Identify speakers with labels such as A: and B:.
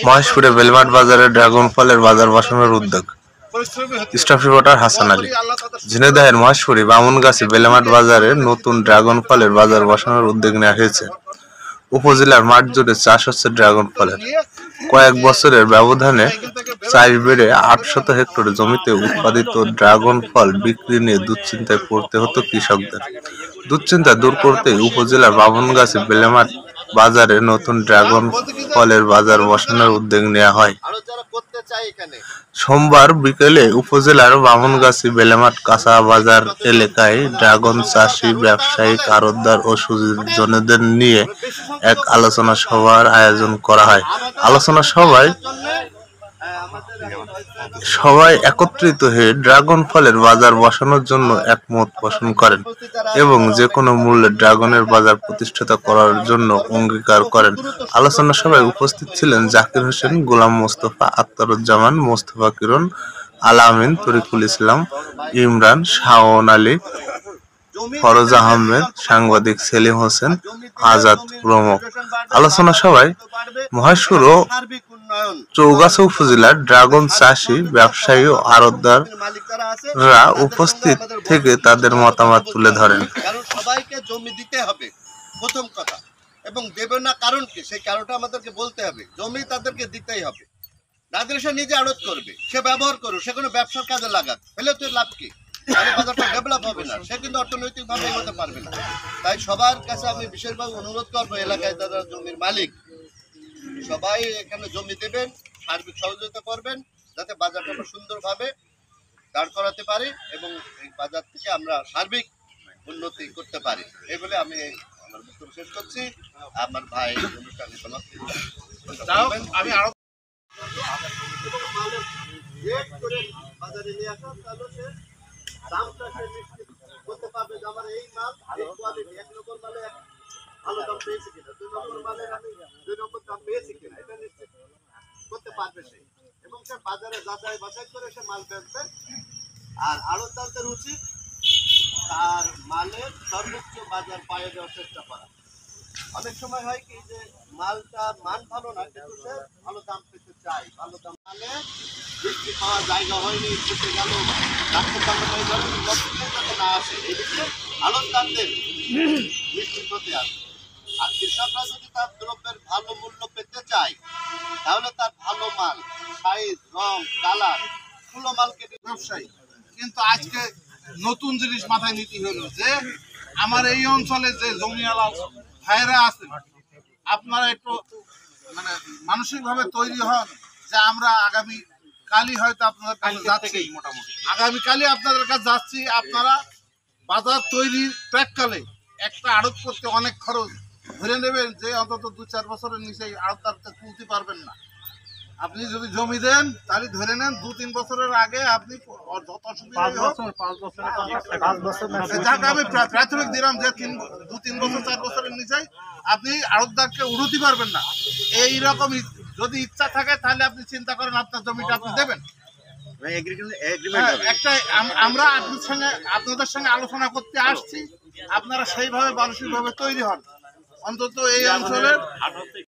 A: মহেশপুরে বেলমাট বাজারে ড্রাগন ফলের বাজার বসানোর উদ্যোগ। Staff reporter Hasan Ali. ঝিনাইদহের মহেশপুরে বামুনগাছি বেলমাট বাজারে নতুন ড্রাগন ফলের বাজার বসানোর উদ্যোগ নেওয়া হয়েছে। উপজেলার মাঠ জুড়ে চাষ হচ্ছে ড্রাগন ফলের। কয়েক বছরের ব্যবধানে চাষ বেড়ে 800 হেক্টর জমিতে উৎপাদিত ড্রাগন ফল বিক্রি নিয়ে দুশ্চিন্তায় পড়তে হতো কৃষকদের। দুশ্চিন্তা দূর করতে উপজেলার বামুনগাছি বেলমাট বাজারে নতুন ড্রাগন ফলের বাজার বসানোর উদ্যোগ নেওয়া হয়। সোমবার বিকেলে উপজেলার বামুনগাছি বেলেমাট কাঁচা বাজার এলাকায় ড্রাগন চাষি, ব্যবসায়িক, আড়তদার ও সুজনদের নিয়ে এক আলোচনা সভার আয়োজন করা হয়। আলোচনা সবাই একত্রিত হয়ে ড্রাগন ফলের বাজার বসানোর জন্য একমত পোষণ করেন এবং যে কোনো মূল্যে ড্রাগনের বাজার প্রতিষ্ঠিত করার জন্য অঙ্গীকার করেন। আলোচনা সভায় উপস্থিত ছিলেন জাকির হোসেন, গোলাম মোস্তফা, আখতারুজ্জামান, মোস্তফা কিরণ, আলামিন, তরিকুল ইসলাম, ইমরান, শাওন আলী, ফরজ আহমেদ, সাংবাদিক সেলিম হোসেন, আজাদ প্রমুখ। আলোচনা সভায় মহেশপুর ও চৌগাছা উপজেলার ড্রাগন চাষি, ব্যবসায়ী ও আড়তদাররা উপস্থিত থেকে তাদের মতামত তুলে ধরেন।
B: সবাইকে জমি দিতে হবে প্রথম কথা, এবং দেবে না কারণ কি সেই কারণটা আমাদেরকে বলতে হবে। জমি তাদেরকে দিতেই হবে, নাদের সে নিজে আড়ত করবে, সে ব্যবহার করুক, সে কোনো ব্যবসার কাজে লাগাক, ফেলে তো লাভ কি? বাজারটা ডেভেলপ হবে না, সে কিন্তু অর্থনৈতিকভাবে এগোতে পারবে না। তাই সবার কাছে আমি বিশেষভাবে অনুরোধ করবো, এলাকায় যারা জমির মালিক সবাই এখানে জমি দেবেন, সার্বিক সহযোগিতা করবেন, যাতে বাজারটা আমরা সুন্দরভাবে দাঁড় করাতে পারি এবং এই বাজার থেকে আমরা সার্বিক উন্নতি করতে পারি। এই বলে আমি আমার বক্তব্য শেষ করছি। আমার ভাই অনুষ্ঠানে সমাপ্তি আমি আরো বাজারে নিয়ে আসা, তাহলে সে দামটা সে নিশ্চিত করতে পারবে যে আমার এই মাল এই কোয়ালিটি, এক নম্বর মালে ভালো দাম পেয়েছি কিনা, 2 নম্বর মালে আমি 2 নম্বর দাম পেয়েছি কিনা, এটা নিশ্চিত করতে পারবে সে, এবং সে বাজারে যাচাই বাছাই করে সে মাল বেচবে। আর আড়তদারদের উচিত তার মালের সর্বোচ্চ বাজার পাইয়ে দেওয়ার চেষ্টা করা। অনেক সময় হয় কি যে মালটা মান ভালো না, কিন্তু সে ভালো দাম পেতে চায়, ভালো দাম মালে বৃষ্টি পাওয়ার জায়গা হয়নি, ফুটে গেল, ডাক্তার যাতে না আসে, এদিকে আড়তদারদের নিশ্চিত হতে আসে। আর কৃষকরা যদি তার দ্রব্যের ভালো মূল্য পেতে চায়, তাহলে তার ভালো মাল, সাইজ, রং, কালার, ফুলো মালকে ব্যবসায়ী।
C: কিন্তু আজকে নতুন জিনিস মাথায় নিতে হলো যে আমার এই অঞ্চলে যে জমিওয়ালা ভাইরা আছেন, আপনারা একটু মানে মানসিকভাবে তৈরি হন যে আমরা আগামী কালই হয়তো আপনাদের কাছে যাচ্ছি, মোটামুটি আগামীকালই আপনাদের কাছে যাচ্ছি। আপনারা বাজার তৈরির প্রাককালে একটা আড়ত করতে অনেক খরচ ধরে নেবেন, যে অন্তত 2-4 বছরের নিচে আড়তদারটা তুলতে পারবেন না। আপনি যদি জমি দেন তাহলে ধরে নেন 2-3 বছরের আগে আপনি যত অসুবিধা হোক, 5 বছর যাকে আমি প্রাথমিক দিলাম যে 2-3 বছর 4 বছরের নিচে আপনি আড়তদারকে উড়তে পারবেন না। এইরকম যদি ইচ্ছা থাকে তাহলে আপনি চিন্তা করেন আপনার জমিটা আপনি দেবেন। একটা আমরা আপনাদের সঙ্গে আলোচনা করতে আসছি, আপনারা সেইভাবে মানসিকভাবে তৈরি হন, অন্তত এই অঞ্চলের